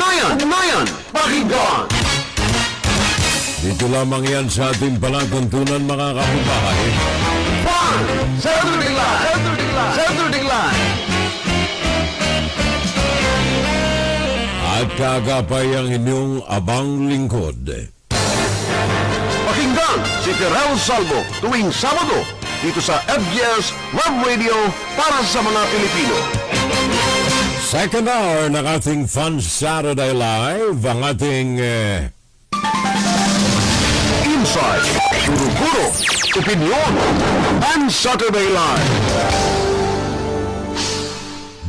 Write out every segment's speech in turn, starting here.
Ugnayan, pakinggan! Dito lamang yan sa ating palatuntunan mga kapitbahay. Saturday Live! At kagapay ang inyong abang lingkod. Pakinggan si Terrell Salvo tuwing Sabado dito sa FBS Web Radio para sa mga Pilipino. Second hour ng ating Fun Saturday Live, ang ating Insight, Guro-Guro, Opinion, and Saturday Live.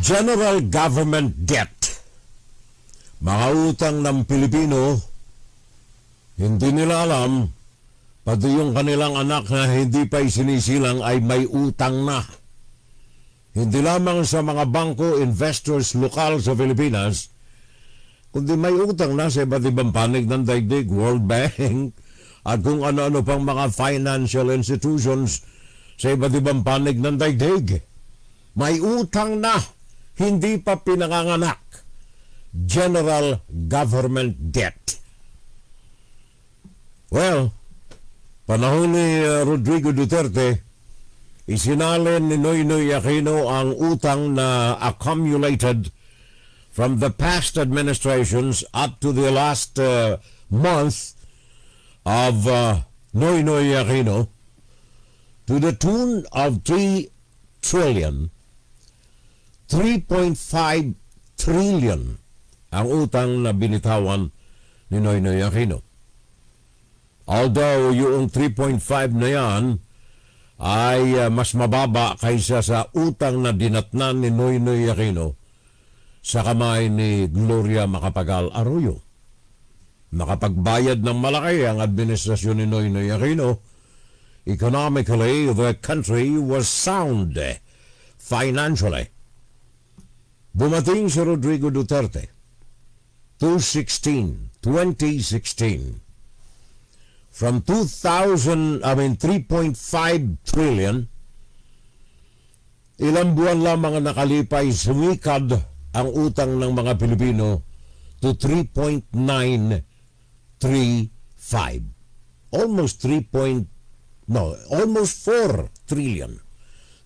General Government Debt. Mga utang ng Pilipino, hindi nila alam, pati yung kanilang anak na hindi pa isinisilang ay may utang na. Hindi lamang sa mga bangko, investors, lokal sa Pilipinas, kundi may utang na sa iba't ibang panig ng daigdig, World Bank, at kung ano-ano pang mga financial institutions sa iba't ibang panig ng daigdig. May utang na, hindi pa pinanganganak. General Government Debt. Well, panahon ni Rodrigo Duterte, isinalin ni Noynoy Aquino ang utang na accumulated from the past administrations up to the last month of Noynoy Aquino to the tune of 3 trillion, 3.5 trillion ang utang na binitawan ni Noynoy Aquino. Although yung 3.5 na yan ay mas mababa kaysa sa utang na dinatnan ni Noynoy Aquino sa kamay ni Gloria Macapagal Arroyo. Nakapagbayad ng malaki ang administrasyon ni Noynoy Aquino. Economically, the country was sound financially. Bumating si Rodrigo Duterte 2016 from 3.5 trillion, ilang buwan lamang ang nakalipay, sumikad ang utang ng mga Pilipino to 3.935. Almost 4 trillion.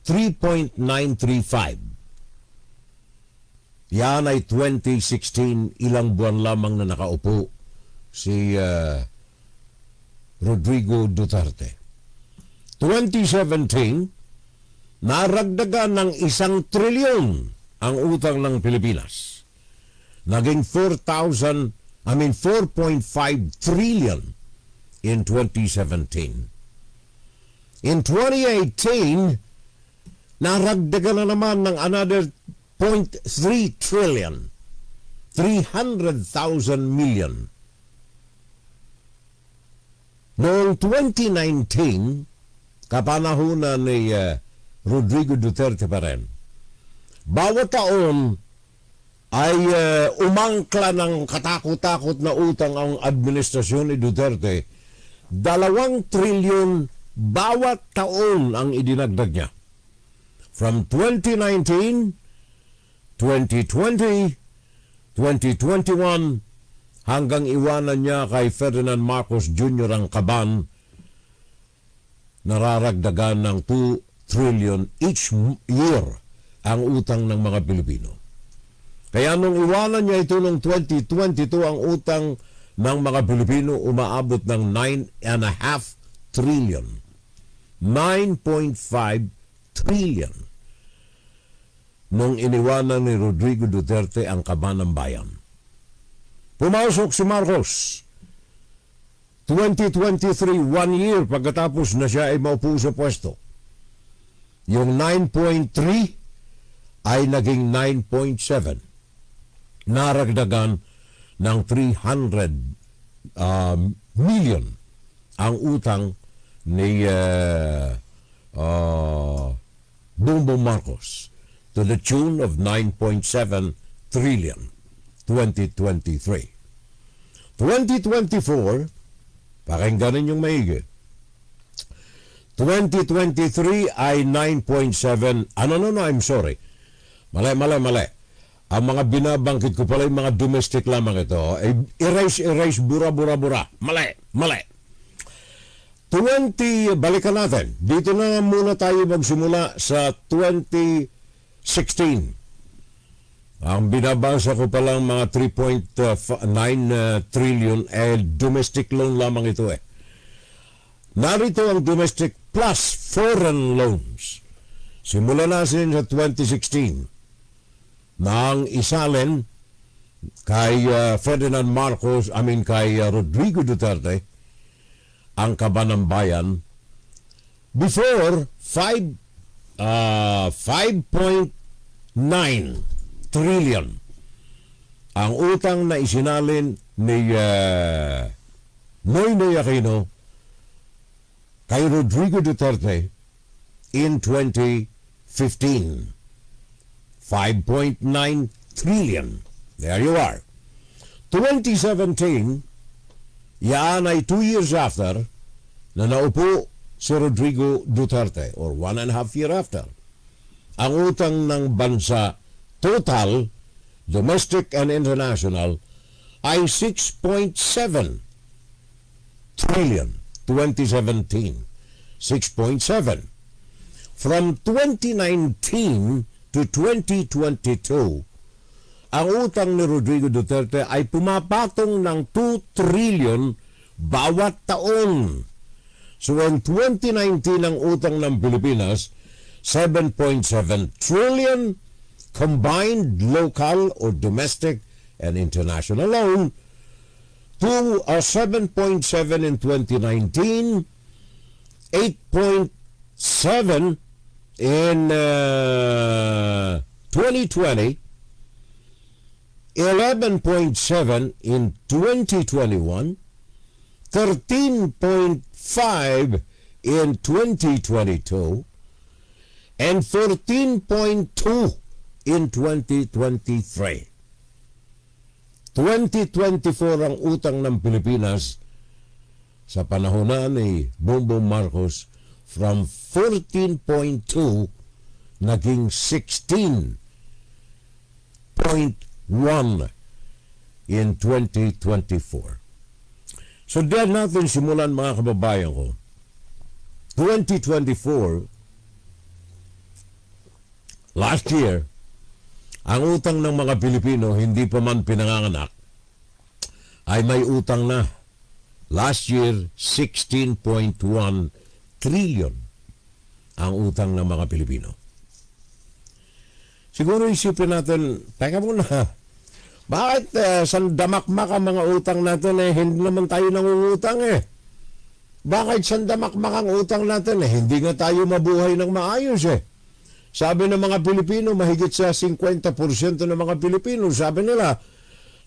3.935. Yan ay 2016, ilang buwan lamang na nakaupo si Rodrigo Duterte. 2017, naragdagan ng 1 trilyon ang utang ng Pilipinas. Naging 4.5 trillion in 2017. In 2018, naragdagan na naman ng another 0.3 trillion, 300,000 million. Noong 2019, kapanahunan ni Rodrigo Duterte pa rin, bawat taon ay umangkla ng katakot-takot na utang ang administrasyon ni Duterte. 2 trilyon bawat taon ang idinagdag niya. From 2019, 2020, 2021, hanggang iwanan niya kay Ferdinand Marcos Jr. ang kaban, nararagdagan ng 2 trillion each year ang utang ng mga Pilipino. Kaya nung iwanan niya ito noong 2022, ang utang ng mga Pilipino umaabot ng 9.5 trillion. 9.5 trillion. Nung iniwanan ni Rodrigo Duterte ang kaban ng bayan. Pumasok si Marcos. 2023, 1 year pagkatapos na siya ay maupo sa pwesto. Yung 9.3 ay naging 9.7. Naragdagan ng 300 million ang utang ni Bongbong Marcos, to the tune of 9.7 trillion 2023. 2024, pakinggan ninyong maigi. 2023 ay 9.7, I'm sorry. Mali. ang mga binabangkit ko pala yung mga domestic lamang ito. Erase, bura. Mali. balikan natin. Dito na muna tayo magsimula sa 2016. Ang binabasa ko palang mga 3.9 trillion domestic loan lamang ito eh. Narito ang domestic plus foreign loans. Simula natin sa 2016 nang isalin kay Ferdinand Marcos, kay Rodrigo Duterte ang kaban ng bayan before 5.9 trillion ang utang na isinalin ni Noynoy Aquino kay Rodrigo Duterte in 2015. 5.9 trillion. There you are. 2017, yan ay 2 years after na naupo si Rodrigo Duterte or 1.5 year after. Ang utang ng bansa total, domestic and international, ay 6.7 trillion. 2017, 6.7. From 2019 to 2022, ang utang ni Rodrigo Duterte ay pumapatong ng 2 trillion bawat taon. So in 2019, ang utang ng Pilipinas, 7.7 trillion combined local or domestic and international loan to 7.7 in 2019, 8.7 in 2020, 11.7 in 2021, 13.5 in 2022, and 14.2 in 2023. 2024 ang utang ng Pilipinas sa panahon na ni Bongbong Marcos from 14.2 naging 16.1 in 2024. So diyan natin simulan mga kababayan ko. 2024, last year, ang utang ng mga Pilipino hindi pa man pinanganganak ay may utang na. Last year, 16.1 trillion ang utang ng mga Pilipino. Siguro isipin natin, teka muna, bakit sandamakmak ang mga utang natin hindi naman tayo nangungutang Bakit sandamakmak ang utang natin hindi nga tayo mabuhay ng maayos Sabi ng mga Pilipino, mahigit sa 50% ng mga Pilipino, sabi nila,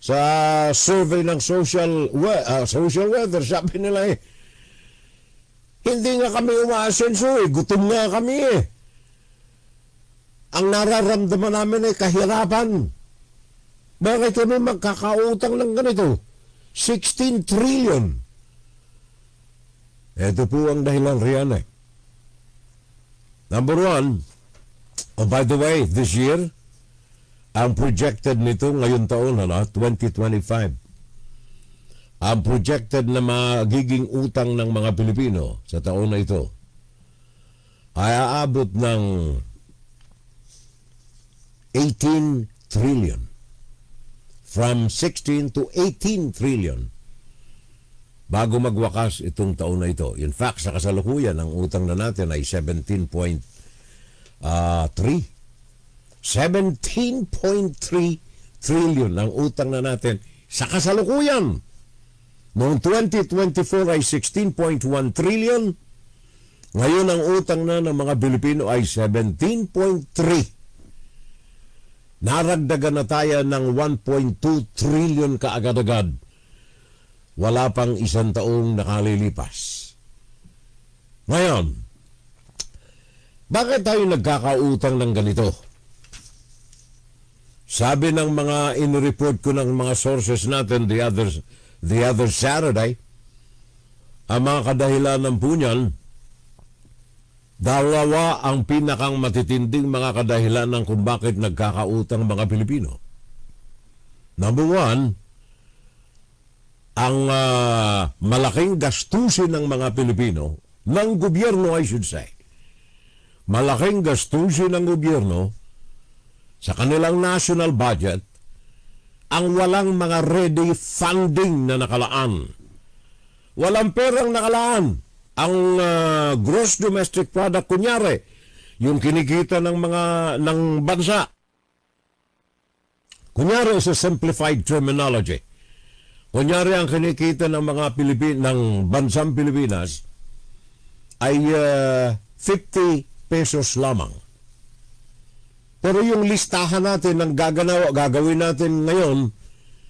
sa survey ng social weather, sabi nila hindi nga kami umaasenso gutom nga kami Ang nararamdaman namin ay kahirapan. Bakit kami magkakautang ng ganito? 16 trillion. Ito po ang dahilan riyan Number one, by the way, this year, ang projected nito ngayon taon, 2025, ang projected na magiging utang ng mga Pilipino sa taon na ito ay aabot ng 18 trillion. From 16 to 18 trillion bago magwakas itong taon na ito. In fact, sa kasalukuyan, ang utang na natin ay 17.3 trillion ang utang na natin sa kasalukuyan. Noong 2024 ay 16.1 trillion. Ngayon ang utang na ng mga Pilipino ay 17.3. Naragdagan na tayo ng 1.2 trillion kaagad-agad. Wala pang isang taong nakalilipas. Ngayon, bakit tayo nagkakautang ng ganito? Sabi ng mga in-report ko ng mga sources natin the other Saturday, ang mga kadahilanan po niyan, dalawa ang pinakang matitinding mga kadahilanan kung bakit nagkakautang mga Pilipino. Number one, ang malaking gastusin ng mga Pilipino, ng gobyerno I should say, malaking gastusin ng gobyerno sa kanilang national budget ang walang mga ready funding na nakalaan. Walang perang nakalaan. Ang gross domestic product, kunyari, yung kinikita ng bansa. Kunyari sa simplified terminology. Kunyari ang kinikita ng mga ng bansang Pilipinas ay 50 pesos lamang. Pero yung listahan natin ng gagawin natin ngayon,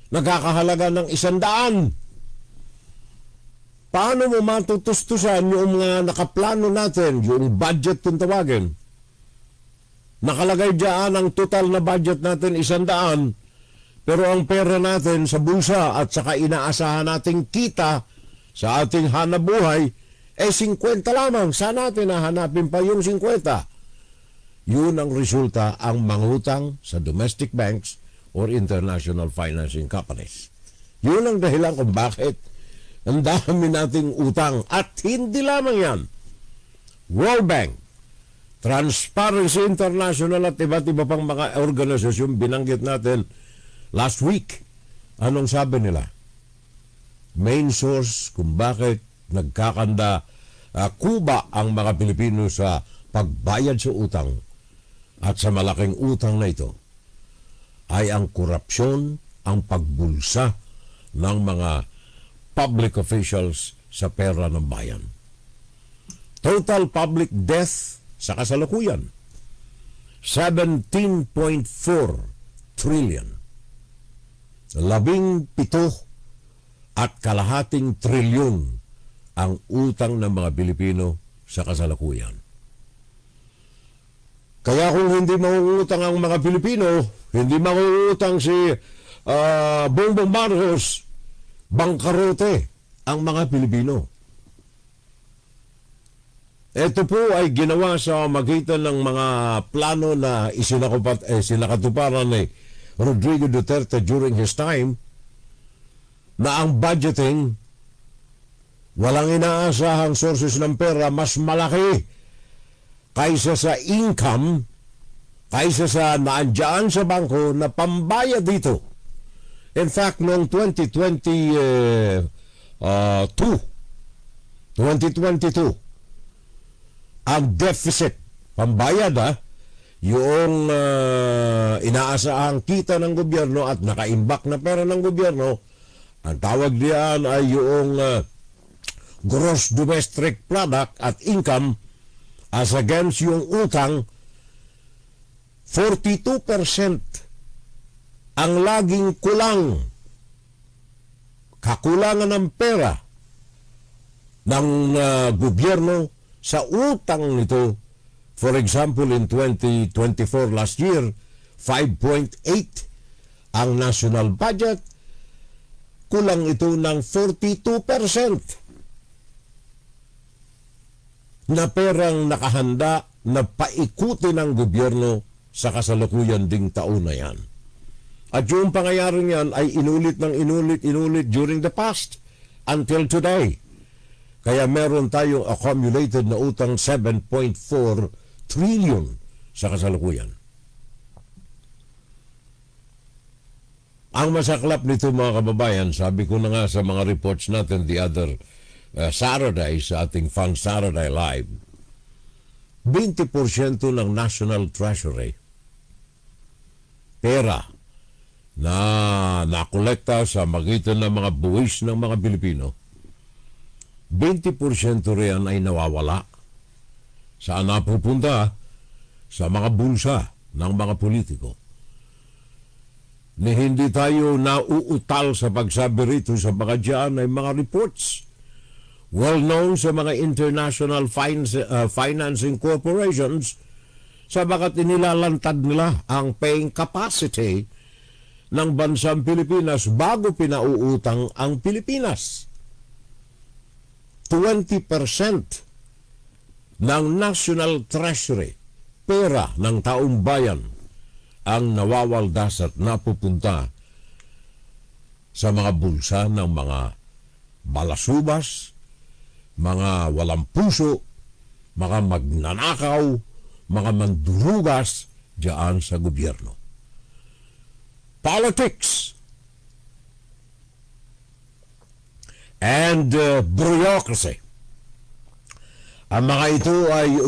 nagkakahalaga ng 100. Paano mo matutustusan yung mga nakaplano natin, yung budget kung tawagin? Nakalagay dyan ang total na budget natin 100, pero ang pera natin sa bulsa at saka inaasahan nating kita sa ating hanabuhay, 50 lamang. Saan natin hahanapin pa yung 50? Yun ang resulta ang mangutang sa domestic banks or international financing companies. Yun ang dahilan kung bakit ang dami nating utang. At hindi lamang yan. World Bank, Transparency International at iba't iba pang mga organisasyon binanggit natin last week. Anong sabi nila? Main source kung bakit nagkakanda kuba ang mga Pilipino sa pagbayad sa utang at sa malaking utang na ito ay ang korupsyon, ang pagbulsa ng mga public officials sa pera ng bayan. Total public debt sa kasalukuyan, 17.4 trillion. 17.5 trilyon ang utang ng mga Pilipino sa kasalukuyan. Kaya kung hindi mangungutang ang mga Pilipino, hindi mangungutang si Bongbong Marcos, bangkarote ang mga Pilipino. Ito po ay ginawa sa magitan ng mga plano na sinakatuparan ni Rodrigo Duterte during his time, na ang budgeting, walang inaasahang sources ng pera mas malaki kaysa sa income, kaysa sa naandyan sa bangko na pambayad dito. In fact, noong 2022, ang deficit, pambayad yung inaasahang kita ng gobyerno at nakaimbak na pera ng gobyerno, ang tawag diyan ay yung gross domestic product at income as against yung utang, 42% ang laging kulang. Kakulangan ng pera ng gobyerno sa utang nito. For example, in 2024 last year, 5.8 ang national budget, kulang ito ng 42% na perang nakahanda na paikutin ng gobyerno sa kasalukuyan ding taon na yan. At yung pangyayaring yan ay inulit during the past until today. Kaya meron tayong accumulated na utang 7.4 trillion sa kasalukuyan. Ang masaklap nito mga kababayan, sabi ko na nga sa mga reports natin the other Saturday sa ating Fun Saturday Live, 20% ng National Treasury pera na nakolekta sa magitan ng mga buwis ng mga Pilipino, 20% riyan ay nawawala. Saan napupunta? Sa mga bulsa ng mga politiko. Ni hindi tayo nauutal sa pagsabi rito sa mga diyan ay mga reports well known sa mga international financing corporations, sabagat inilalantad nila ang paying capacity ng bansang Pilipinas bago pinauutang ang Pilipinas. 20% ng National Treasury, pera ng taong bayan, ang nawawaldas at napupunta sa mga bulsa ng mga balasubas, mga walang puso, mga magnanakaw, mga mandurugas diyan sa gobyerno. Politics and bureaucracy. Ang mga ito ay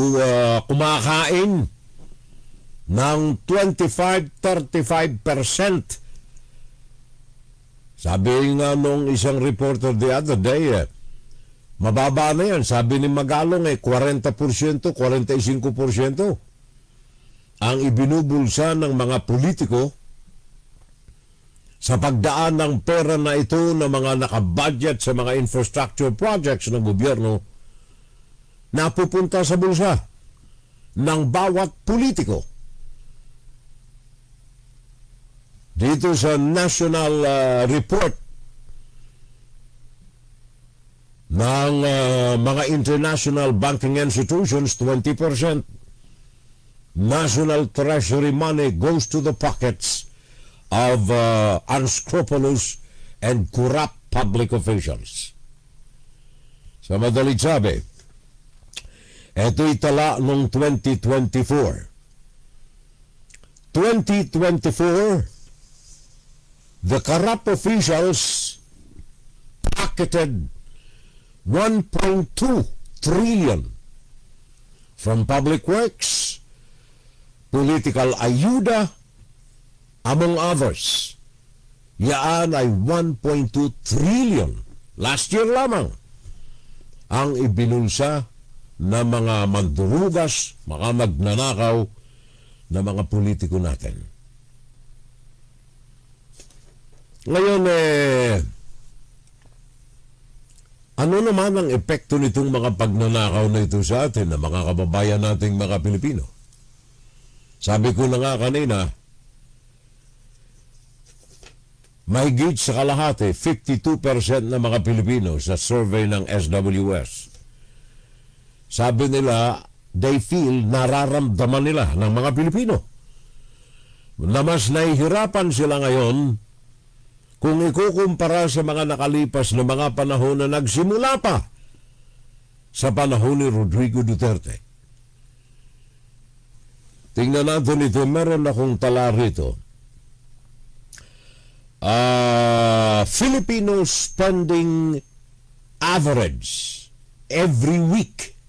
kumakain ng 25-35%. Sabi nga nung isang reporter the other day, mababa na yan. Sabi ni Magalong 40%, 45% ang ibinubulsa ng mga politiko sa pagdaan ng pera na ito ng mga nakabudget sa mga infrastructure projects ng gobyerno na pupunta sa bulsa ng bawat politiko. Dito sa national report ng mga international banking institutions, 20%. National treasury money goes to the pockets of unscrupulous and corrupt public officials. Sa madaling sabi, ito'y tala noong 2024. 2024, the corrupt officials pocketed 1.2 trillion from public works, political ayuda, among others. Yaan ay 1.2 trillion last year lamang ang ibinulsa na mga mandurugas, mga magnanakaw na mga politiko natin. Ngayon, ano naman ang epekto nitong mga pagnanakaw na ito sa atin, na mga kababayan nating mga Pilipino? Sabi ko na nga kanina, mahigit sa kalahati, 52% ng mga Pilipino sa survey ng SWS. Sabi nila, they feel, nararamdaman nila ng mga Pilipino na mas nahihirapan sila ngayon kung ikukumpara sa mga nakalipas na mga panahon na nagsimula pa sa panahon ni Rodrigo Duterte. Tingnan natin ito, meron akong tala rito. Filipino spending average every week.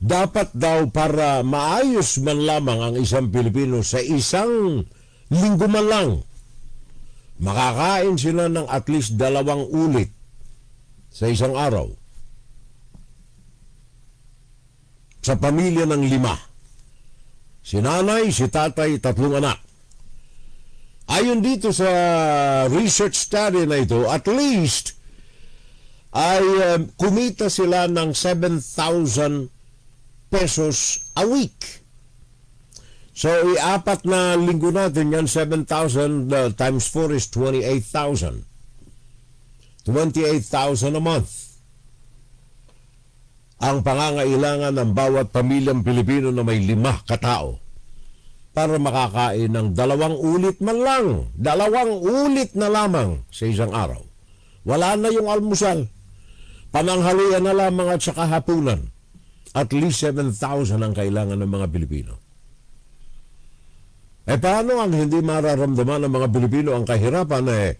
Dapat daw para maayos man lamang ang isang Pilipino sa isang linggo man lang, makakain sila ng at least 2 ulit sa isang araw. Sa pamilya ng 5. Si nanay, si tatay, 3 anak. Ayon dito sa research study na ito, at least ay kumita sila ng 7,000 pesos a week. So, i-4 na linggo natin yan, 7,000 times 4 is 28,000. 28,000 a month. Ang pangangailangan ng bawat pamilyang Pilipino na may 5 katao para makakain ng 2 ulit man lang. 2 ulit na lamang sa isang araw. Wala na yung almusal. Pananghalian na lamang at saka hapunan. At least 7,000 ang kailangan ng mga Pilipino. Paano ang hindi mararamdaman ng mga Pilipino ang kahirapan?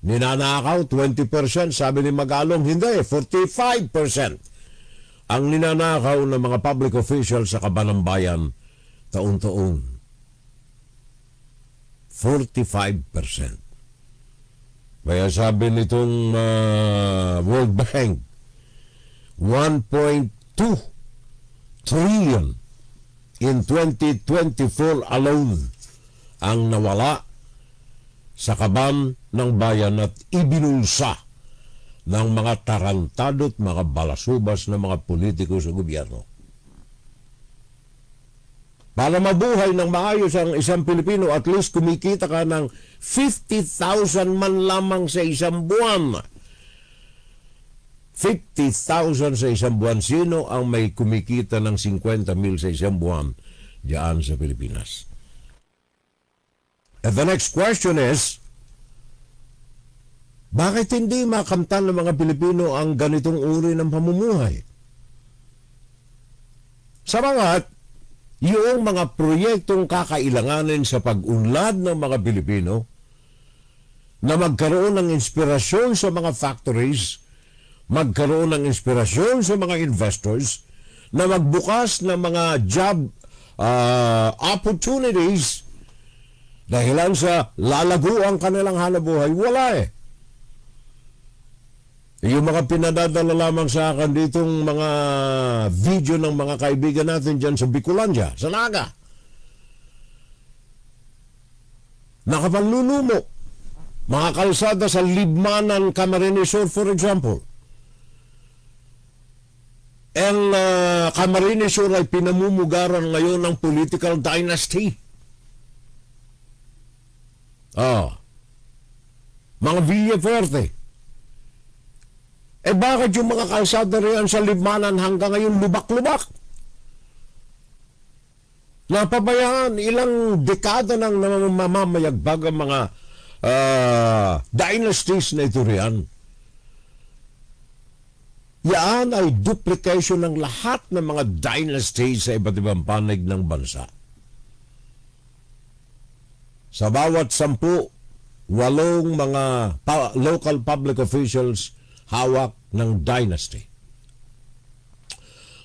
Ninanakaw 20%, sabi ni Magalong, hindi, 45% ang ninanakaw ng mga public officials sa kaban ng bayan taon-taon. 45%. Kaya sabi nitong World Bank, 1.2 trillion in 2024 alone ang nawala sa kaban ng bayan at ibinulsa ng mga tarantadot, mga balasubas na mga politiko sa gobyerno. Para mabuhay ng maayos ang isang Pilipino, at least kumikita ka ng 50,000 man lamang sa isang buwan. 50,000 sa isang buwan. Sino ang may kumikita ng 50,000 sa isang buwan diyan sa Pilipinas? And the next question is, bakit hindi makamtan ng mga Pilipino ang ganitong uri ng pamumuhay? Samangat, yung mga proyektong kakailanganin sa pag-unlad ng mga Pilipino na magkaroon ng inspirasyon sa mga factories, magkaroon ng inspirasyon sa mga investors, na magbukas ng mga job opportunities dahilan sa lalago ang kanilang hanabuhay, wala eh. Yung mga pinadadala lamang sa akin ditong mga video ng mga kaibigan natin dyan sa Bicolandia, sa Naga. Nakapanlulumo. Mga kalsada sa Libmanan, Camarines Sur, for example. Ang Camarines Sur ay pinamumugaran ngayon ng political dynasty. Mga Villafuerte. Bakit yung mga kalsada riyan sa Libmanan hanggang ngayon lubak-lubak? Napabayaan, ilang dekada nang namamayagbag ang mga dynasties na ito riyan. Yan ay duplication ng lahat ng mga dynasties sa iba't ibang panig ng bansa. Sa bawat 10, 8 mga local public officials hawak ng dynasty.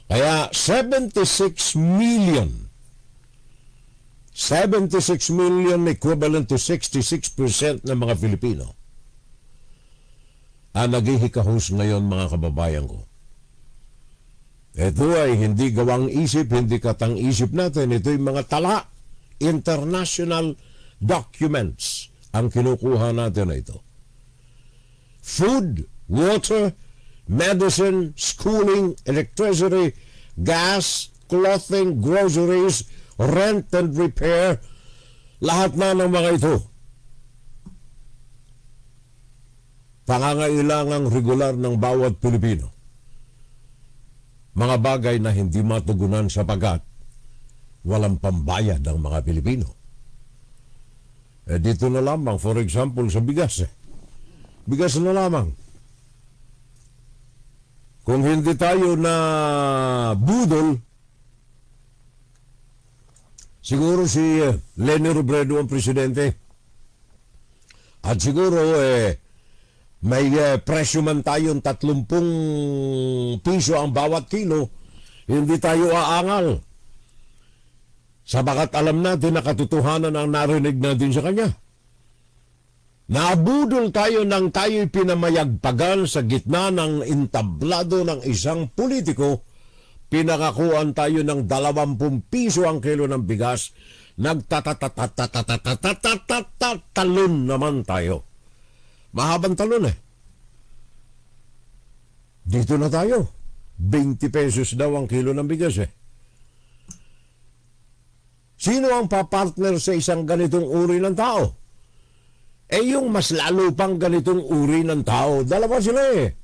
Kaya 76 million equivalent to 66% ng mga Filipino ang naghihikahos ngayon, mga kababayan ko. Ito ay hindi gawang isip, hindi katang isip natin. Ito yung mga tala, international documents ang kinukuha natin na ito. Food, water, medicine, schooling, electricity, gas, clothing, groceries, rent and repair, lahat na ng mga ito. Pangangailangang regular ng bawat Pilipino. Mga bagay na hindi matugunan sapagat walang pambayad ang mga Pilipino. Dito na lamang, for example, sa bigas. Bigas na lamang. Kung hindi tayo na budol, siguro si Leni Robredo ang presidente. At siguro may presyo man tayong 30 piso ang bawat kilo, hindi tayo aangal. Sabagat alam natin na katotohanan ang narinig natin sa kanya. Nabudol tayo nang tayo'y pinamayagpagan sa gitna ng entablado ng isang politiko. Pinakakuan tayo ng 20 piso ang kilo ng bigas. Nagtatatatatatatatatatalon naman tayo. Mahabang talon eh. Dito na tayo. 20 pesos daw ang kilo ng bigas eh. Sino ang papartner sa isang ganitong uri ng tao? Yung mas lalo pang ganitong uri ng tao, dalawa sila eh.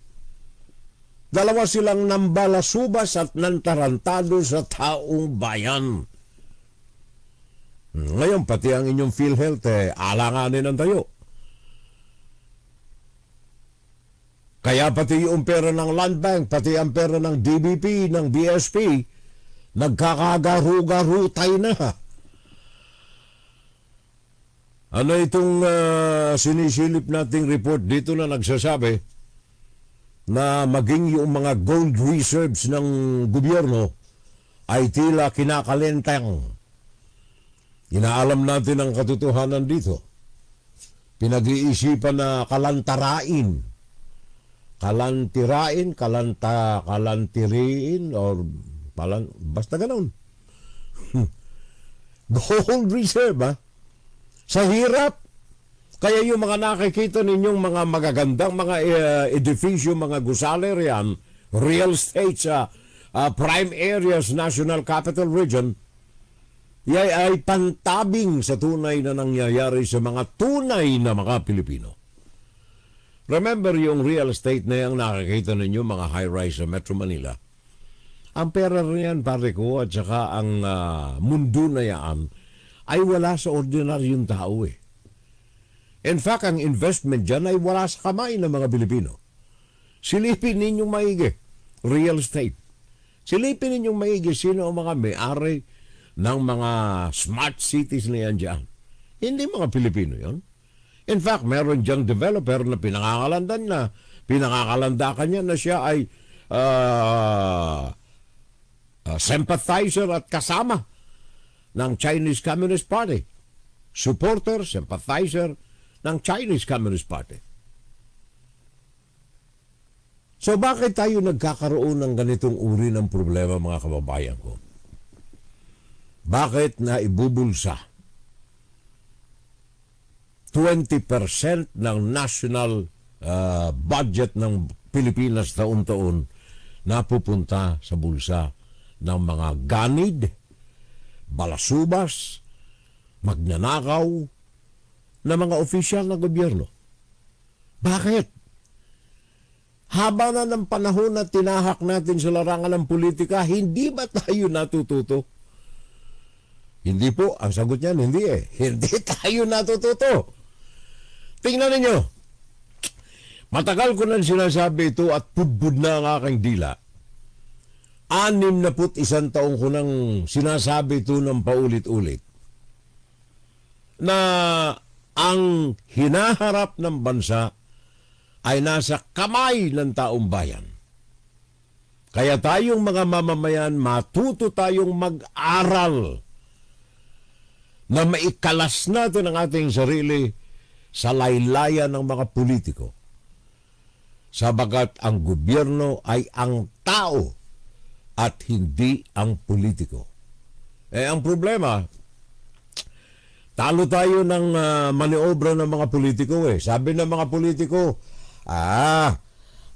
Dalawa silang nambalasubas at nantarantado sa taong bayan. Ngayon, pati ang inyong PhilHealth, alanganin ang tayo. Kaya pati yung pera ng Land Bank, pati ang pera ng DBP, ng BSP, nagkakagaru-garutay na. Ano itong sinisilip nating report dito na nagsasabi na maging yung mga gold reserves ng gobyerno ay tila kinakalentang. Inaalam natin ang katotohanan dito. Pinag-iisipan na kalantarain, kalantiriin, or basta ganoon. Gold reserve, ha? Sa hirap. Kaya yung mga nakikita ninyong mga magagandang mga edifisyo, mga gusali riyan, real estate sa prime areas, National Capital Region, ay pantabing sa tunay na nangyayari sa mga tunay na mga Pilipino. Remember yung real estate na yung nakikita ninyo, mga high-rise sa Metro Manila. Ang pera riyan, pare ko, at saka ang mundo na yan, ay wala sa ordinaryong tao eh. In fact, ang investment dyan ay wala sa kamay ng mga Pilipino. Silipin ninyong maigi, real estate. Silipin ninyong maigi sino ang mga may-ari ng mga smart cities na yan dyan. Hindi mga Pilipino yon. In fact, meron diyang developer na pinangakalandakan niya na siya ay sympathizer at kasama ng Chinese Communist Party. Supporter, sympathizer ng Chinese Communist Party. So bakit tayo nagkakaroon ng ganitong uri ng problema, mga kababayan ko? Bakit na ibubulsa 20% ng national budget ng Pilipinas taon-taon napupunta sa bulsa ng mga ganid, balasubas, magnanakaw na mga opisyal ng gobyerno? Bakit? Haba na ng panahon na tinahak natin sa larangan ng politika, hindi ba tayo natututo? Hindi po. Ang sagot niyan, hindi eh. Hindi tayo natututo. Tingnan ninyo. Matagal ko na sinasabi ito at pudbud na ang aking dila. 61 taong ko nang sinasabi ito ng paulit-ulit. Na ang hinaharap ng bansa ay nasa kamay ng taong bayan. Kaya tayong mga mamamayan, matuto tayong mag-aral na maikalas natin ang ating sarili sa laylayan ng mga politiko. Sabagat ang gobyerno ay ang tao at hindi ang politiko. Ang problema, talo tayo ng maniobra ng mga politiko eh. Sabi ng mga politiko,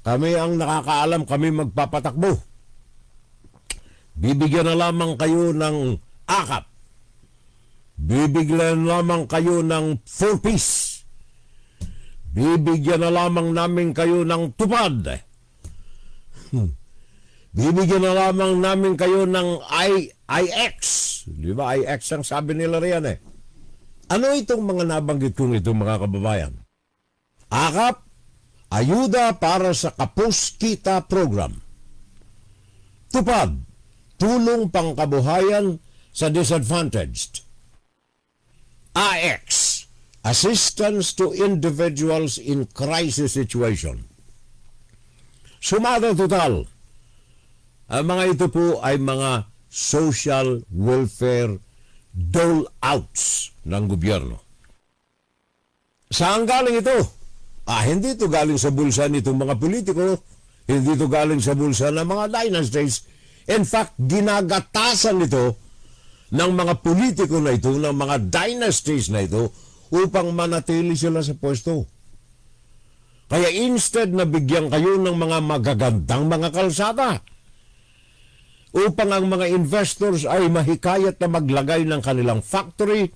kami ang nakakaalam, kami magpapatakbo. Bibigyan na lamang kayo ng akap. Bibigyan lamang kayo ng 4-piece. Bibigyan na lamang namin kayo ng tupad. Bibigyan na lamang namin kayo ng IX. Di ba? IX ang sabi nila riyan eh. Ano itong mga nabanggit kong ito, mga kababayan? Akap, ayuda para sa Kapos Kita Program. Tupad, tulong pangkabuhayan sa disadvantaged. AX, assistance to individuals in crisis situation. Sumada total, ang mga ito po ay mga social welfare dole-outs ng gobyerno. Saan galing ito? Hindi ito galing sa bulsa nitong mga politiko, hindi ito galing sa bulsa ng mga dynasties. In fact, ginagatasan ito ng mga politiko na ito, ng mga dynasties na ito, upang manatili sila sa pwesto. Kaya instead na bigyan kayo ng mga magagandang mga kalsada, upang ang mga investors ay mahikayat na maglagay ng kanilang factory,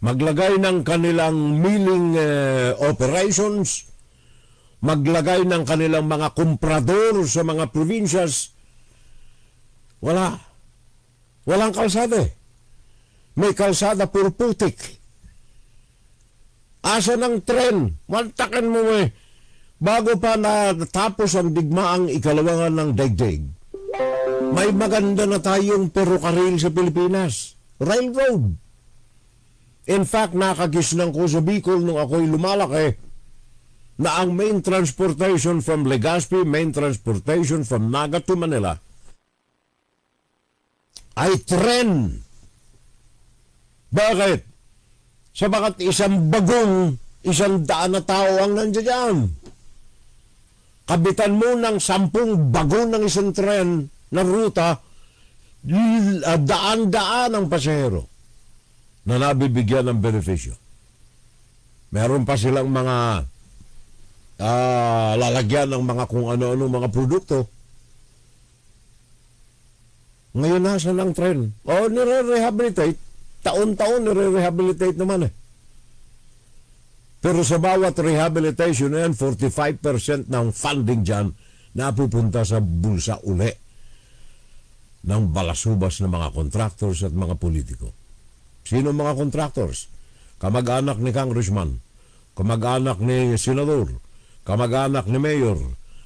maglagay ng kanilang milling operations, maglagay ng kanilang mga komprador sa mga provinces. Walang kalsada eh. May kalsada puro putik. Asa ng tren? Mantakan mo eh. Bago pa natapos ang digmaang ikalawangan ng daigdig, may maganda na tayong perokaril sa Pilipinas. Railroad. In fact, nakagisnan ko sa Bicol nung ako'y lumalaki na ang main transportation from Legazpi, main transportation from Naga to Manila ay tren. Bakit? Sabagat isang bagong, 100 na tao ang nandiyan. Kabitan mo ng 10 bago ng isang tren na ruta, daan-daan ang pasahero na nabibigyan ng benepisyo. Meron pa silang mga lalagyan ng mga kung ano-ano mga produkto. Ngayon nasa ng tren. Nire-rehabilitate. Taon-taon nire-rehabilitate naman eh. Pero sa bawat rehabilitation na yan, 45% ng funding dyan napupunta sa bulsa uli ng balasubas ng mga contractors at mga politiko. Sino mga contractors? Kamag-anak ni Congressman kamag-anak ni senador, kamag-anak ni mayor,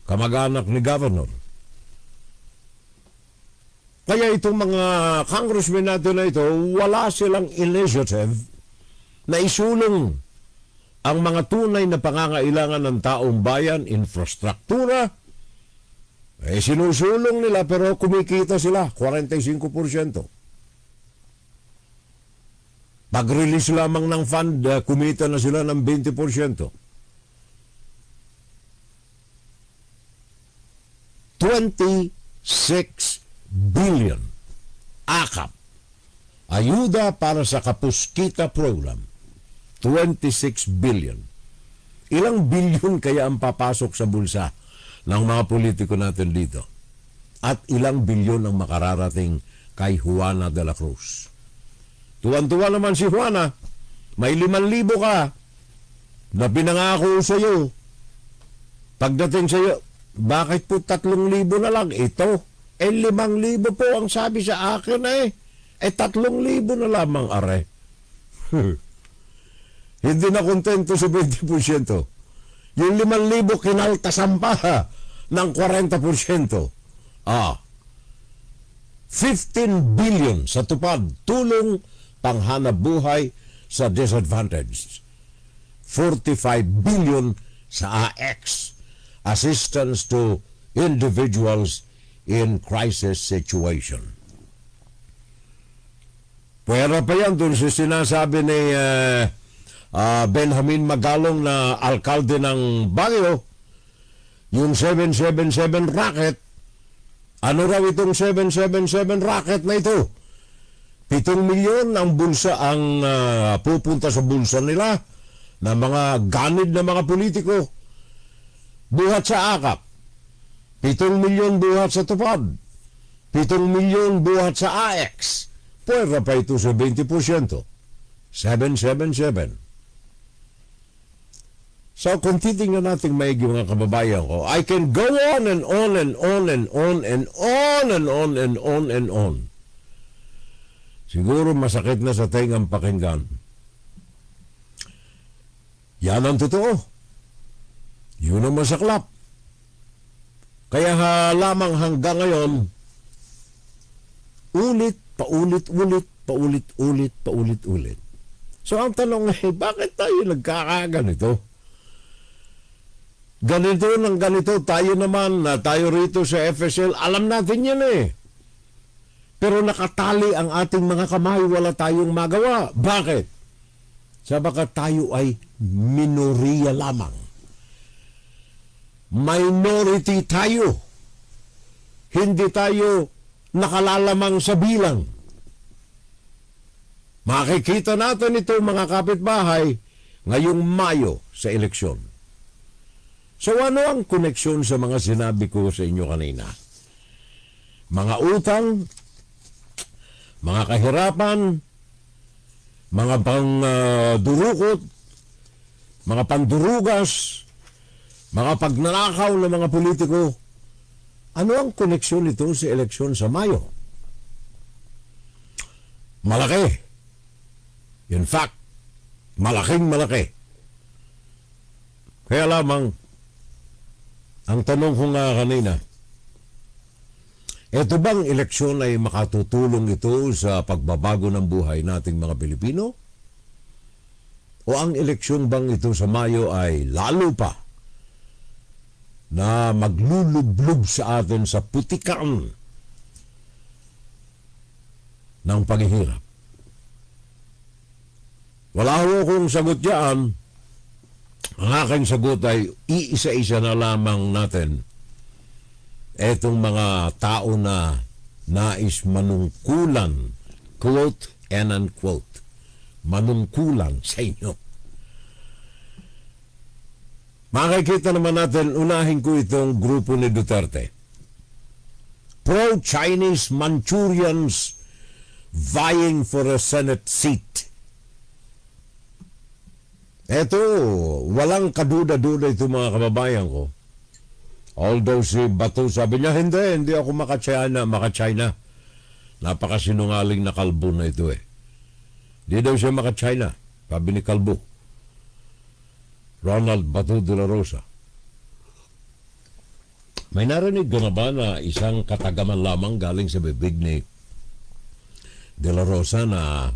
kamag-anak ni governor. Kaya itong mga congressmen natin na ito, wala silang initiative na isulong ang mga tunay na pangangailangan ng taong bayan, infrastruktura. Sinusulong nila pero kumikita sila, 45%. Pag-release lamang ng fund, kumita na sila ng 20%. 26 billion akap. Ayuda para sa Kapuskita program. 26 billion. Ilang bilyon kaya ang papasok sa bulsa ng mga politiko natin dito? At ilang bilyon ang makararating kay Juana de la Cruz? Tuwan-tuwa naman si Juana. May 5,000 ka na pinangako sa iyo. Pagdating sa iyo, bakit po 3,000 na lang? Ito, 5,000 po ang sabi sa akin 3,000 na lamang are. Hindi na kontento sa 20%. Yung 5,000 kinaltasan pa ng 40%. 15 billion sa tupad tulong panghanap buhay sa disadvantaged. 45 billion sa AX, assistance to individuals in crisis situation. Pwera pa yan dun sa sinasabi ni Benjamin Magalong na alkalde ng Baguio, yung 777 racket. Ano raw itong 777 racket na ito? 7 milyon ang bulsa ang pupunta sa bulsa nila na mga ganid na mga politiko. Buhat sa akap. 7 milyon buhat sa tupad. 7 milyon buhat sa AX. Pwera pa ito sa 20%. 777. So, kung titingnan natin maigi mga kababayan ko, I can go on and on and on and on and on and on and on and on. Siguro masakit na sa tengang pakinggan. Yan ang totoo. Yun ang masaklap. Kaya lamang hanggang ngayon, paulit-ulit. So ang tanong bakit tayo nagkakaganito? Ganito ng ganito, tayo naman, tayo rito sa FSL, alam natin yan Pero nakatali ang ating mga kamay, wala tayong magawa. Bakit? Sabagat tayo ay minoriya lamang. Minority tayo. Hindi tayo nakalalamang sa bilang. Makikita natin ito mga kapitbahay ngayong Mayo sa eleksyon. So ano ang koneksyon sa mga sinabi ko sa inyo kanina? Mga utang, mga kahirapan, mga pangdurukot, mga pandurugas, mga pagnanakaw ng mga politiko. Ano ang koneksyon nito sa eleksyon sa Mayo? Malaki. In fact, malaking malaki. Kaya lamang, ang tanong ko nga kanina, eto bang eleksyon ay makatutulong ito sa pagbabago ng buhay nating mga Pilipino? O ang eleksyon bang ito sa Mayo ay lalo pa na maglulublog sa atin sa putikan ng paghihirap? Wala ho akong sagot diyan. Ang aking sagot ay iisa-isa na lamang natin etong mga tao na nais manungkulan, quote and unquote, manungkulan sa inyo. Makikita naman natin, unahin ko itong grupo ni Duterte. Pro-Chinese Manchurians vying for a Senate seat. Eto, walang kaduda-duda ito mga kababayan ko. Although si Bato sabi niya, hindi ako maka-China. Napakasinungaling na kalbo na ito Hindi daw siya maka-China, sabi ni Kalbo. Ronald Bato de la Rosa. May narinig ka na ba na isang katagaman lamang galing sa bibig ni de la Rosa na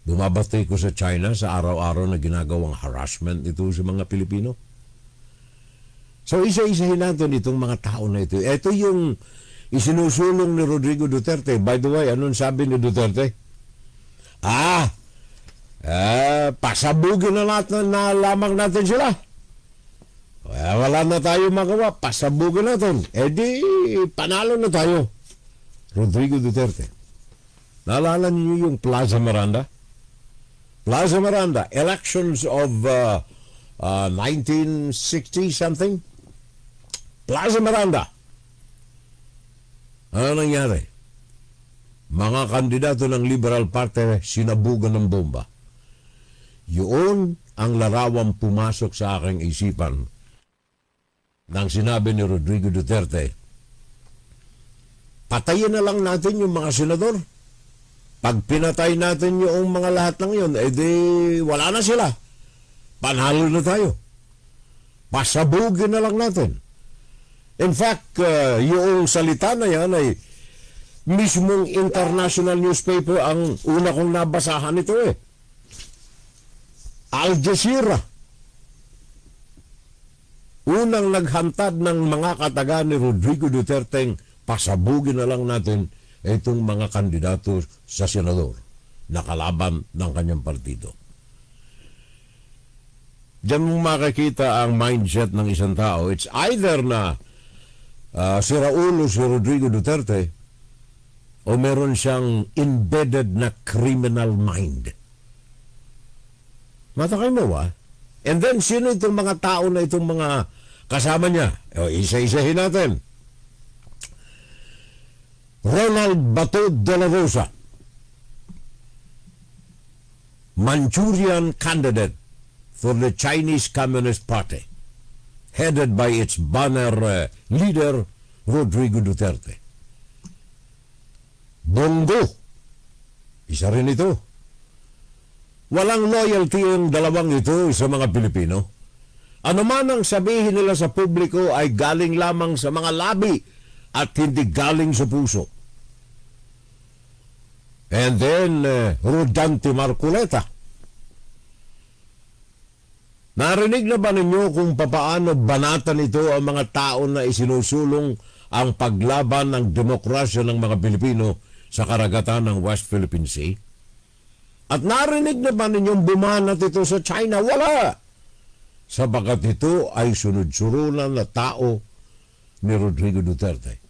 bumabati ko sa China sa araw-araw na ginagawang harassment ito sa mga Pilipino? So isa-isahin natin itong mga tao na ito. Ito yung isinusulong ni Rodrigo Duterte. By the way, anong sabi ni Duterte? Pasabugin na lamang natin sila. Wala na tayo magawa, pasabugin natin. Di, panalo na tayo. Rodrigo Duterte. Naalala niyo yung Plaza Miranda? Plaza Miranda, elections of 1960 something. Plaza Miranda. Ano nangyari? Mga kandidato ng Liberal Party sinabugan ng bomba. Yun ang larawang pumasok sa aking isipan nang sinabi ni Rodrigo Duterte, patayin na lang natin yung mga senador. Pag pinatay natin yung mga lahat ng yun, di wala na sila. Panalo na tayo. Pasabugin na lang natin. In fact, yung salita na yan ay mismong international newspaper ang una kong nabasahan ito Al Jazeera. Unang naghantad ng mga kataga ni Rodrigo Duterte, pasabugin na lang natin itong mga kandidato sa senador na kalaban ng kanyang partido. Diyan mo makikita ang mindset ng isang tao. It's either na siraulo si Rodrigo Duterte o meron siyang embedded na criminal mind. Matakay mo ba? And then, sino itong mga tao na itong mga kasama niya? Isa-isahin natin. Ronald Bato de la Rosa, Manchurian candidate for the Chinese Communist Party, headed by its banner leader, Rodrigo Duterte. Bongo, isa rin ito. Walang loyalty yung dalawang ito sa mga Pilipino. Ano man ang sabihin nila sa publiko ay galing lamang sa mga labi at hindi galing sa puso. And then, Rodante Marcoleta. Narinig na ba ninyo kung papaano banatan ito ang mga tao na isinusulong ang paglaban ng demokrasya ng mga Pilipino sa karagatan ng West Philippine Sea? At narinig na ba ninyong bumanat ito sa China? Wala! Sabagat ito ay sunod-surunan na tao ni Rodrigo Duterte.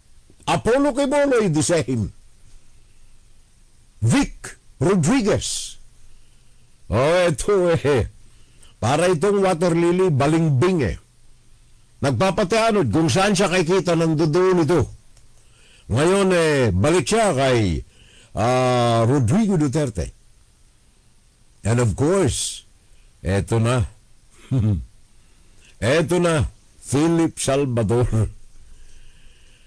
Apollo Quiboloy, the same. Vic Rodriguez. Ito para itong water lily, balingbing Nagpapatianod kung saan siya kikita ng doon ito. Ngayon balik siya kay Rodrigo Duterte. And of course, eto na. Eto na, Philip Salvador.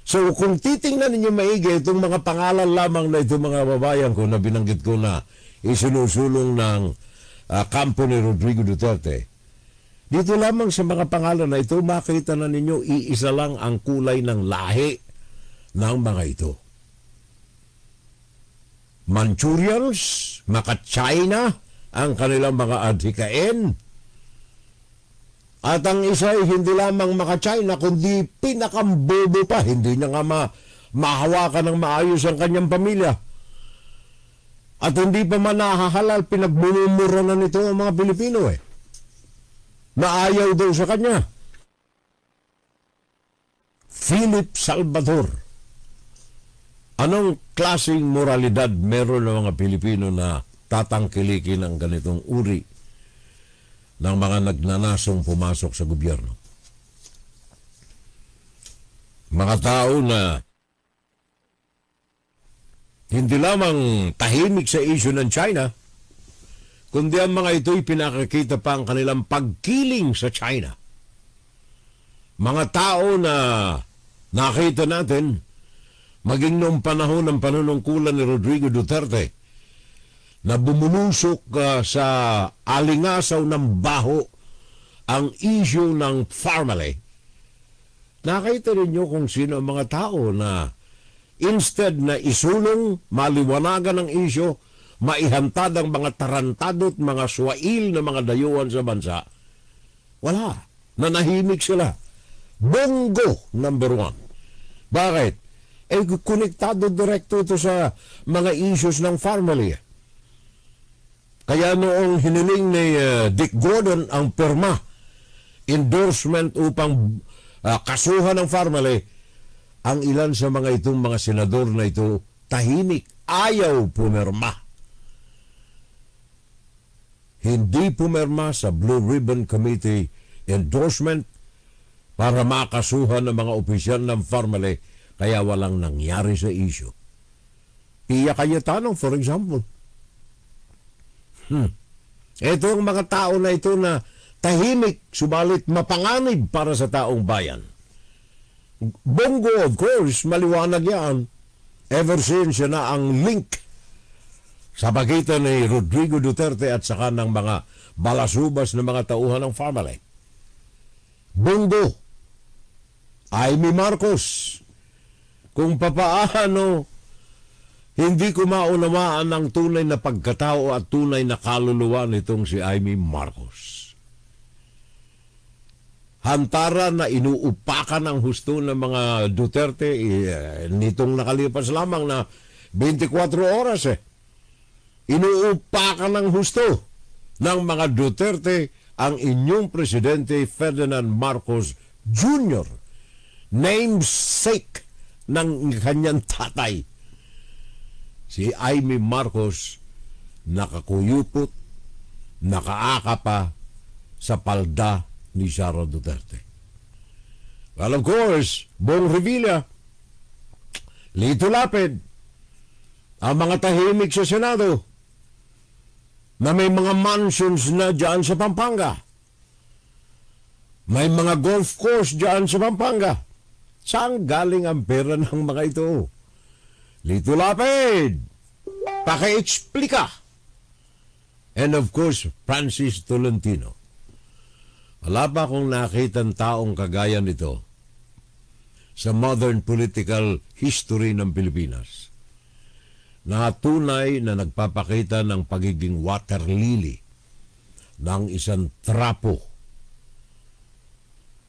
So kung titingnan ninyo maigi itong mga pangalan lamang na itong mga babayan ko na binanggit ko na isinusulong ng kampo ni Rodrigo Duterte, dito lamang sa mga pangalan na ito, makita na ninyo iisa lang ang kulay ng lahi ng mga ito. Manchurians, maka-China, ang kanilang mga adhikain. At ang isa ay hindi lamang maka-China, kundi pinakambobo pa. Hindi niya nga mahawakan ng maayos ang kanyang pamilya. At hindi pa man nahahalal, pinagbumumura na nito ang mga Pilipino Naayaw daw sa kanya. Philip Salvador. Anong klaseng moralidad meron ng mga Pilipino na tatangkilikin ang ganitong uri ng mga nagnanasong pumasok sa gobyerno? Mga tao na hindi lamang tahimik sa issue ng China, kundi ang mga ito'y pinakikita pa ang kanilang pagkiling sa China. Mga tao na nakita natin, maging noong panahon ng panunungkulan ni Rodrigo Duterte, na bumulusok sa alingasaw ng baho ang issue ng family, nakita ninyo kung sino ang mga tao na instead na isulong, maliwanagan ang issue, maihantad ang mga tarantado at mga swail na mga dayuhan sa bansa, wala. Nanahimik sila. Bongo, number one. Bakit? Konektado direkto ito sa mga issues ng family. Kaya noong hiniling ni Dick Gordon ang pirma, endorsement upang kasuhan ng family, ang ilan sa mga itong mga senador na ito tahimik, ayaw pumirma. Hindi pumirma sa Blue Ribbon Committee endorsement para makasuhan ng mga opisyal ng family, kaya walang nangyari sa issue. Pia Cayetano, for example. Ito ang mga tao na ito na tahimik, subalit mapanganib para sa taong bayan. Bongo, of course, maliwanag yan. Ever since siya na ang link sa pagitan ni Rodrigo Duterte at saka ng mga balasubas na mga tauhan ng family. Bongo, Amy Marcos, kung papaano hindi ko maunawaan ang tunay na pagkatao at tunay na kaluluwa nitong si Amy Marcos. Hantaran na inuupakan ang husto ng mga Duterte nitong nakalipas lamang na 24 oras Inuupakan ng husto ng mga Duterte ang inyong presidente Ferdinand Marcos Jr., namesake ng kanyang tatay. Si Amy Marcos nakakuyupot, nakaaka pa sa palda ni Sara Duterte. Well, of course, Bong Revilla, Lito Lapid, ang mga tahimik sa Senado na may mga mansions na dyan sa Pampanga. May mga golf course dyan sa Pampanga. Saan galing ang pera ng mga ito? Lito Lapid, paki-explika. And of course, Francis Tolentino. Wala pa akong nakitang taong kagaya nito sa modern political history ng Pilipinas na tunay na nagpapakita ng pagiging water lily ng isang trapo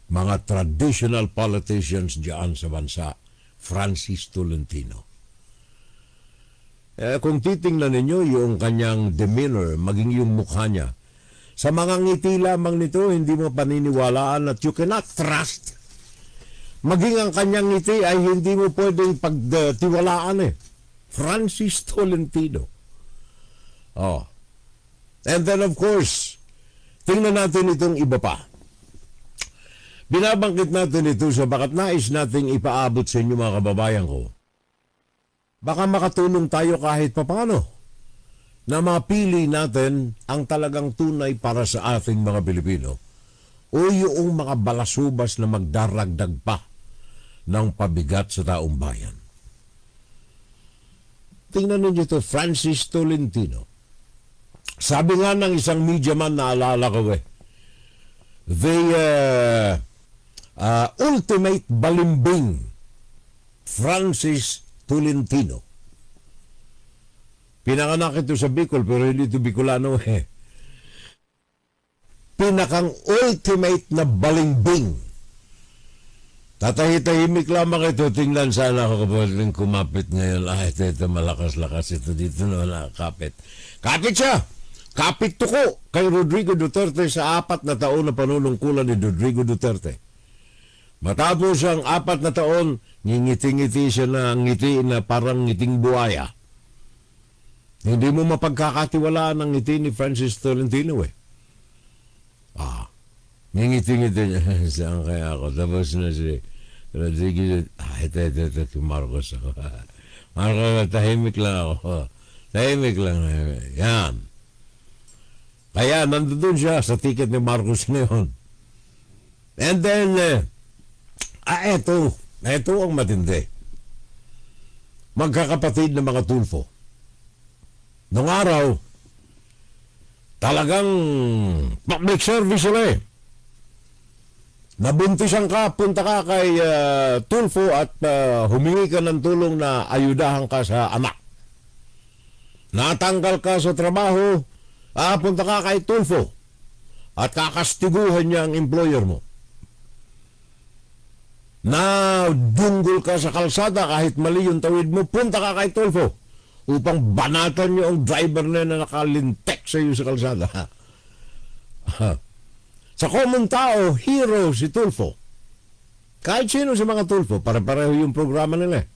mga traditional politicians diyan sa bansa, Francis Tolentino. Kung titingnan ninyo yung kanyang demeanor, maging yung mukha niya, sa mga ngiti lamang nito, hindi mo paniniwalaan at you cannot trust. Maging ang kanyang ngiti ay hindi mo pwedeng pagtiwalaan Francis Tolentino. Oh. And then of course, tingnan natin itong iba pa. Binabangkit natin ito sa bakat nais nating ipaabot sa inyo mga kababayan ko. Baka makatulong tayo kahit papano na mapili natin ang talagang tunay para sa ating mga Pilipino o yung mga balasubas na magdaragdag pa ng pabigat sa taong bayan. Tingnan ninyo ito, Francis Tolentino. Sabi nga ng isang media man na alala ko the ultimate balimbing, Francis Tolentino. Pinanganak ito sa Bicol pero hindi ito Bicolano Pinakang ultimate na balimbing. Tatahitahimik lamang ito. Tingnan sana ako kapag kumapit ngayon. Ito malakas-lakas ito dito na nakakapit. Kapit siya! Kapit tuko kay Rodrigo Duterte sa 4 na taon na panunungkulan ni Rodrigo Duterte. Matapos ang 4 na taon, ngingiti-ngiti siya na ngiti na parang ngiting buhaya. Hindi mo mapagkakatiwalaan ang ngiti ni Francis Tolentino ngingiti-ngiti niya. Saan kaya ako? Tapos na si Rodrigo, ito, si Marcos ako. Marcos, tahimik lang ako. Tahimik lang. Yan. Kaya nandun siya sa ticket ni Marcos ngayon. And then, ito ang matindi. Magkakapatid na mga Tulfo. Noong araw, talagang public service sila Nabuntisan ka, punta ka kay Tulfo at humingi ka ng tulong na ayudahan ka sa anak. Natanggal ka sa trabaho, punta ka kay Tulfo at kakastiguhan niya ang employer mo. Na dunggol ka sa kalsada kahit mali yung tawid mo, punta ka kay Tulfo upang banatan niyo ang driver na nakalintek sa iyo sa kalsada. Sa common tao, hero si Tulfo. Kahit sino sa mga Tulfo, pare-pareho yung programa nila.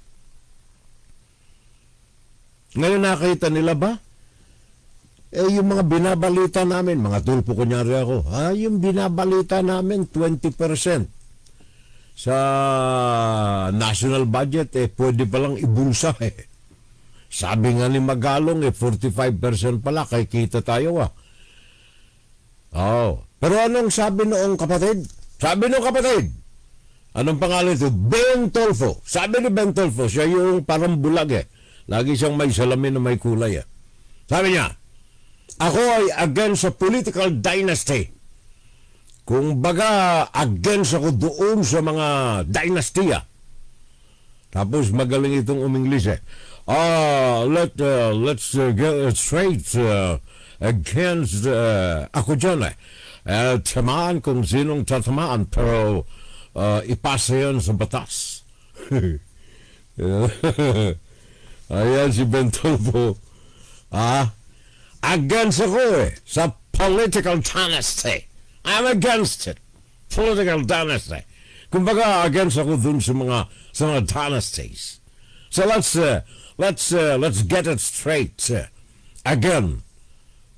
Ngayon nakita nila ba? Yung mga binabalita namin, mga Tulfo kunyari ako, yung binabalita namin, 20% sa national budget, pwede palang ibulsa Sabi nga ni Magalong, 45% pala, kay kita tayo Pero anong sabi noong kapatid? Sabi noong kapatid, anong pangalan ito? Ben Tulfo. Sabi ni Ben Tulfo, siya yung parang bulag Lagi siyang may salamin na may kulay Sabi niya, ako ay against sa political dynasty. Kung baga, against ako doon sa mga dynastiya. Tapos magaling itong uminglis let's get it straight against ako dyan tamaan kung sinong tatamaan pero ipasa yan sa batas. Ayan si Ben Tulfo. Against ako sa political dynasty. I'm against it. Political dynasty. Kumbaga against ako dun sa mga dynasties. So let's get it straight. Again,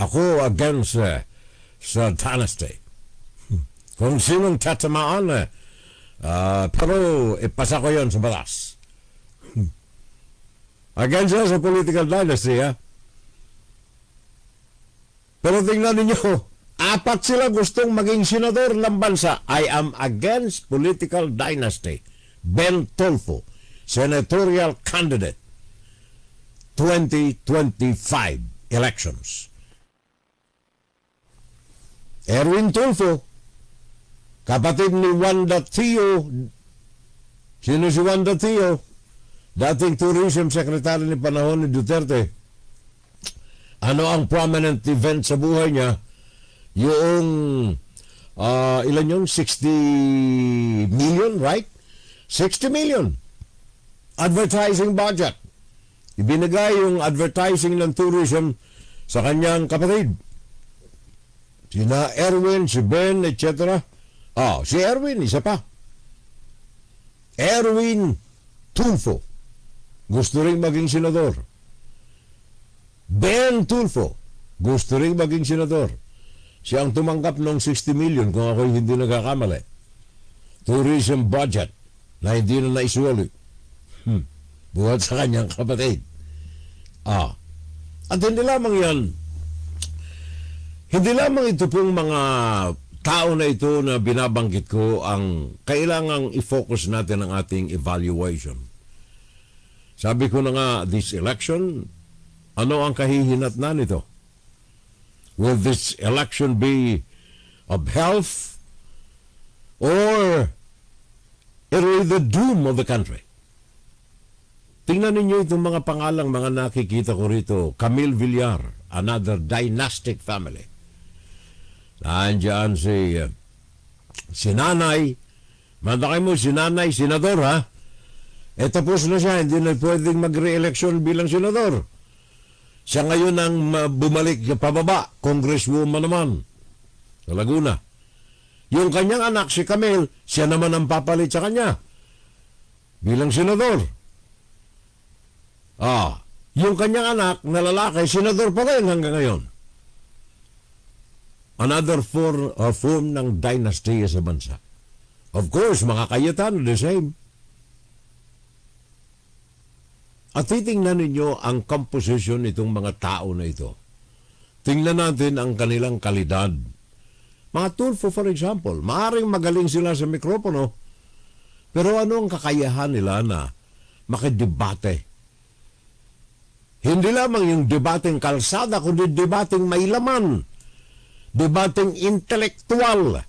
ako against sa dynasty. Kung sinong tatamaan pero ipasa ko yon sa batas. Against sa political dynasty Pero tingnan ninyo, 4 sila gustong maging senador ng bansa. I am against political dynasty. Ben Tulfo, senatorial candidate, 2025 elections. Erwin Tulfo, kapatid ni Wanda Theo. Sino si Wanda Theo? Dating tourism secretary ni panahon ni Duterte. Ano ang prominent event sa buhay niya? Yung, ilan yun? 60 million, right? 60 million. Advertising budget. Ibinigay yung advertising ng tourism sa kanyang kapatid. Sina Erwin, si Ben, etc. Si Erwin, isa pa. Erwin Tulfo. Gusto rin maging senador. Ben Tulfo, gusto rin maging senador. Siya ang tumanggap ng 60 million kung ako hindi nagkakamali. Tourism budget na hindi na naisulit. Buhat sa kanyang kapatid. At hindi lamang yan. Hindi lamang ito pong mga tao na ito na binabanggit ko ang kailangang i-focus natin ang ating evaluation. Sabi ko na nga, this election, ano ang kahihinatnan nito? Will this election be of health or it will be the doom of the country? Tingnan ninyo itong mga pangalang mga nakikita ko rito. Camille Villar, another dynastic family. Nandiyan si Nanay. Mandakay mo, si Nanay, senador tapos na siya, hindi na pwedeng mag-re-election bilang senador. Siya ngayon ang bumalik pababa, congresswoman naman sa Laguna. Yung kanyang anak, si Camille, siya naman ang papalit sa kanya bilang senador. Yung kanyang anak na lalaki, senador pa rin hanggang ngayon. Another form ng dynasty sa bansa. Of course, mga Cayetano, the same. At titingnan ninyo ang composition nitong mga tao na ito. Tingnan natin ang kanilang kalidad. Mga Tulfo, for example, maaaring magaling sila sa mikropono, pero ano ang kakayahan nila na makidebate? Hindi lamang yung debateng kalsada, kundi debateng may laman. Debateng intelektual.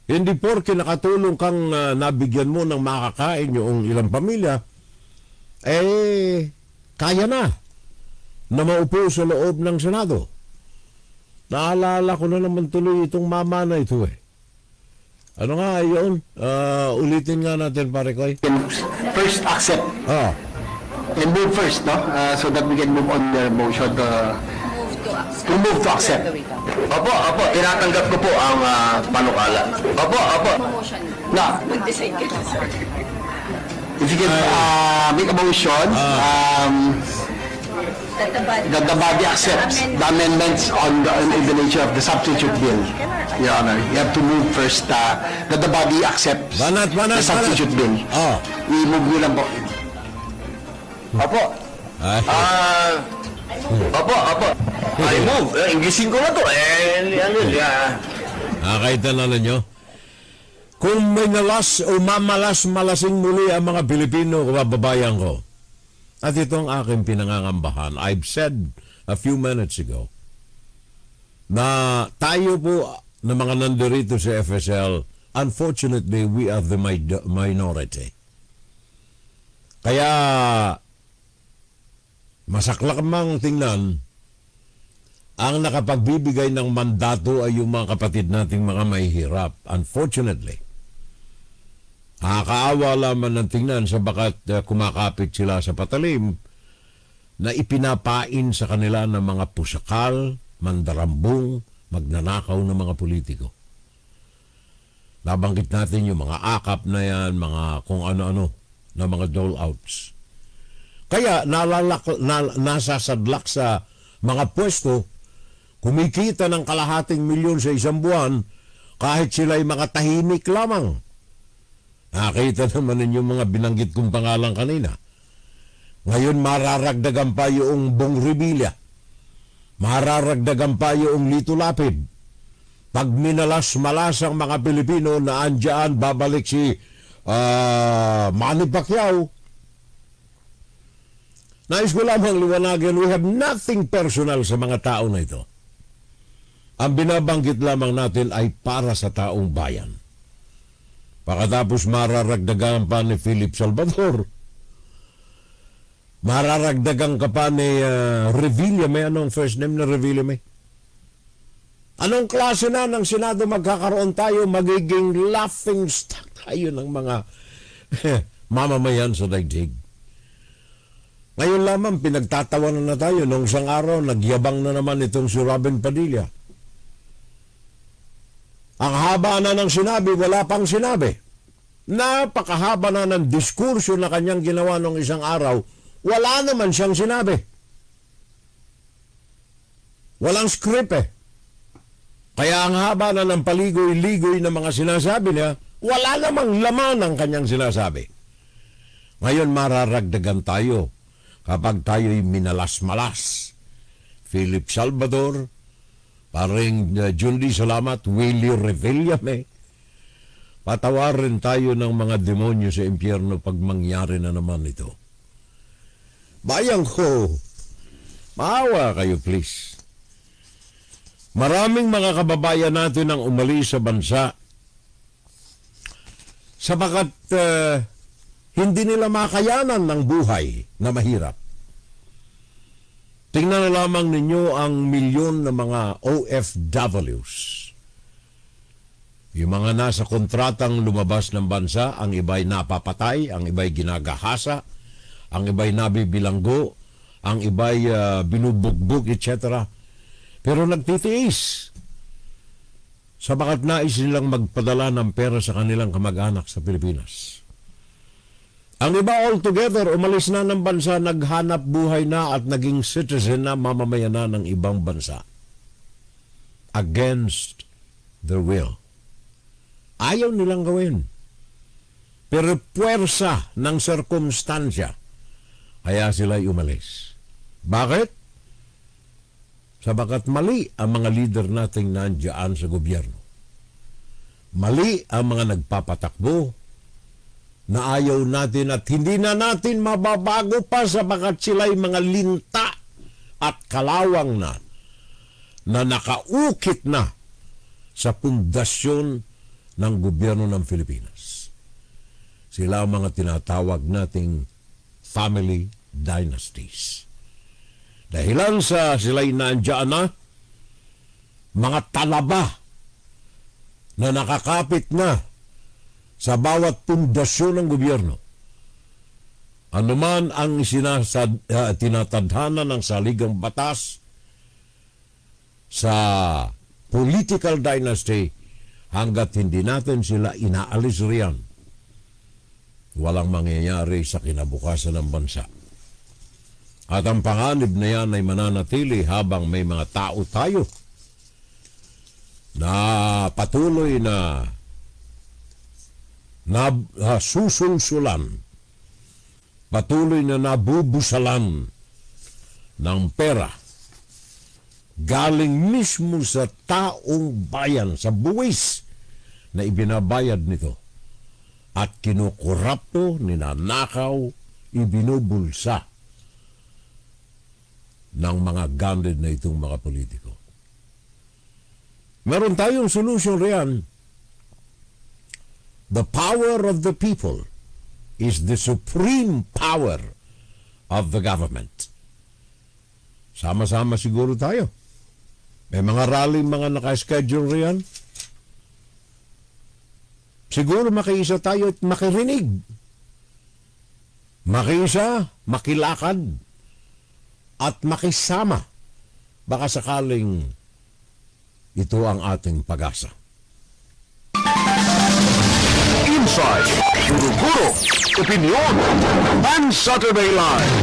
Hindi porke nakatulong kang nabigyan mo ng makakain yung ilang pamilya, kaya na maupo sa loob ng Senado. Naalala ko na naman tuloy itong mama na ito Ano nga yun? Ulitin nga natin, pare Koy. First accept Ah, and move first, no? So that we can move on the motion to move to accept. Opo, tinatanggap ko po ang panukala. Opo. Motion. Na, Mag-decide ka na, sir. if you can make a motion that the body accepts the amendments on the nature of the substitute bill. Your Honor, you have to move first that the body accepts Banat. the substitute bill. I-move nyo lang po. Opo. Ay. Opo. I move. Inglesin ko na to. Kahit na nyo. Kung may nalas o mamalas-malasing muli ang mga Pilipino, kababayan ko, at ito ang aking pinangangambahan, I've said a few minutes ago, na tayo po na mga nandirito sa FSL, unfortunately, we are the minority. Kaya, masaklak mang tingnan, ang nakapagbibigay ng mandato ay yung mga kapatid nating mga mahihirap. Unfortunately. Nakakaawa lamang ng tingnan sa bakat kumakapit sila sa patalim na ipinapain sa kanila ng mga pusakal, mandarambong, magnanakaw ng mga politiko. Nabanggit natin yung mga akap na yan, mga kung ano-ano, na mga dole-outs. Kaya nasasadlak sa mga pwesto, kumikita ng kalahating milyon sa isang buwan kahit sila'y mga tahimik lamang. Nakita naman ninyo mga binanggit kong pangalan kanina. Ngayon mararagdagan pa yung Bong Revilla. Mararagdagan pa yung Lito Lapid. Pag minalas-malas ang mga Pilipino na andyan, babalik si Manny Pacquiao. Nais ko lamang liwanagin, we have nothing personal sa mga tao na ito. Ang binabanggit lamang natin ay para sa taong bayan. Pagkatapos mararagdagan pa ni Philip Salvador. Mararagdagan ka pa ni Revilla. May anong first name na Revilla may? Anong klase na ng Senado magkakaroon tayo? Magiging laughing stock tayo ng mga mamamayan sa daigdig. Ngayon lamang pinagtatawanan na tayo. Noong isang araw, nagyabang na naman itong si Robin Padilla. Ang haba na ng sinabi, wala pang sinabi. Napakahaba na ng diskurso na kanyang ginawa noong isang araw, wala naman siyang sinabi. Walang script Kaya ang haba na ng paligoy-ligoy na mga sinasabi niya, wala namang laman ang kanyang sinasabi. Ngayon mararagdagan tayo kapag tayo'y minalas-malas. Philip Salvador, paring Jundi Salamat, Willie Revillame. Patawarin tayo ng mga demonyo sa impyerno pag mangyari na naman ito. Bayang ko, maawa kayo please. Maraming mga kababayan natin ang umalis sa bansa sapagat hindi nila makayanan ng buhay na mahirap. Tingnan na lamang ninyo ang milyon na mga OFWs. Yung mga nasa kontratang lumabas ng bansa, ang iba'y napapatay, ang iba'y ginagahasa, ang iba'y nabibilanggo, ang iba'y binubugbog, etc. Pero nagtitiis. Sabagat nais nilang magpadala ng pera sa kanilang kamag-anak sa Pilipinas. Ang iba altogether, umalis na ng bansa, naghanap buhay na at naging citizen na, mamamayan na ng ibang bansa. Against their will. Ayaw nilang gawin. Pero puwersa ng sirkumstansya, kaya sila'y umalis. Bakit? Sabagat mali ang mga leader nating nandiyan sa gobyerno. Mali ang mga nagpapatakbo na ayaw natin at hindi na natin mababago pa sabagat sila'y mga linta at kalawang na nakaukit na sa pundasyon ng gobyerno ng Pilipinas. Sila ang mga tinatawag nating family dynasties. Dahilan sa sila'y nandiyan na, mga talaba na nakakapit na sa bawat pundasyon ng gobyerno. Ano man ang tinatadhana ng saligang batas sa political dynasty, hanggat hindi natin sila inaalis riyan, walang mangyayari sa kinabukasan ng bansa. At ang panganib na yan ay mananatili habang may mga tao tayo na patuloy na susulsulan, patuloy na nabubusalan ng pera galing mismo sa taong bayan, sa buwis na ibinabayad nito, at kinukurapto, ninanakaw, ibinubulsa ng mga gandid na itong mga politiko. Meron tayong solution riyan. The power of the people is the supreme power of the government. Sama-sama siguro tayo. May mga rally, mga naka-schedule riyan. Siguro makiisa tayo at makirinig. Makiisa, makilakad, at makisama. Baka sakaling ito ang ating pag-asa. Inside, guro-guro, opinion, and Saturday Live.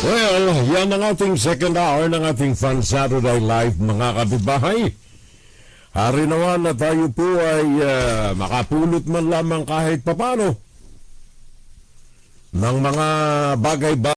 Well, yan ang ating second hour ng ating Fun Saturday Live, mga kapitbahay. Hari naman na tayo po ay makapulot man lamang kahit papano ng mga bagay-bagay